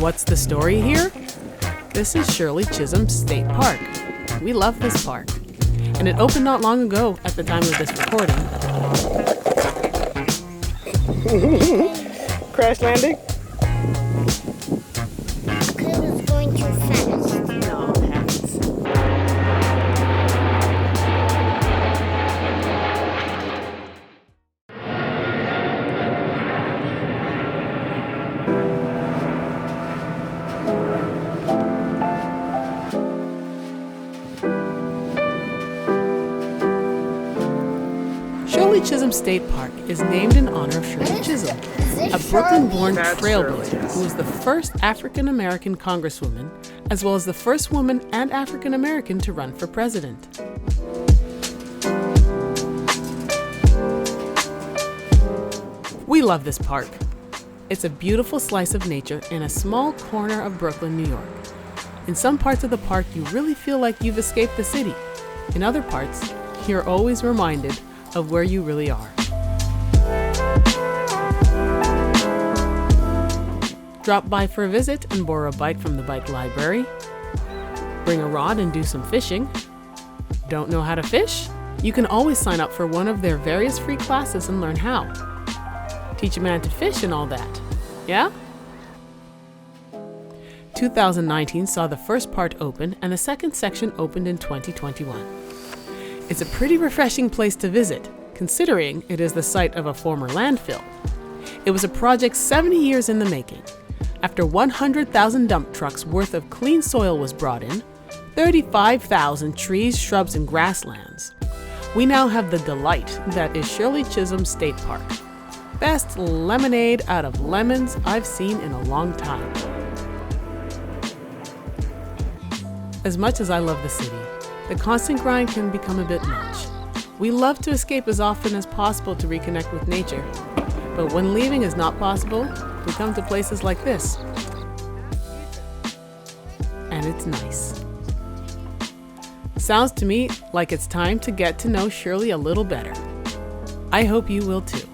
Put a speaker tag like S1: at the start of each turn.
S1: What's the story here? This is Shirley Chisholm State Park. We love this park, and it opened not long ago at the time of this recording.
S2: Crash landing?
S3: Because it was going too fast.
S1: No, heavens. Shirley Chisholm State Park is named in honor of Shirley Chisholm, a Brooklyn-born trailblazer who was the first African-American congresswoman, as well as the first woman and African-American to run for president. We love this park. It's a beautiful slice of nature in a small corner of Brooklyn, New York. In some parts of the park, you really feel like you've escaped the city. In other parts, you're always reminded of where you really are. Drop by for a visit and borrow a bike from the bike library. Bring a rod and do some fishing. Don't know how to fish? You can always sign up for one of their various free classes and learn how. Teach a man to fish and all that. Yeah? 2019 saw the first part open and the second section opened in 2021. It's a pretty refreshing place to visit, considering it is the site of a former landfill. It was a project 70 years in the making. After 100,000 dump trucks worth of clean soil was brought in, 35,000 trees, shrubs, and grasslands, we now have the delight that is Shirley Chisholm State Park. Best lemonade out of lemons I've seen in a long time. As much as I love the city, the constant grind can become a bit much. We love to escape as often as possible to reconnect with nature, but when leaving is not possible, we come to places like this. And it's nice. Sounds to me like it's time to get to know Shirley a little better. I hope you will too.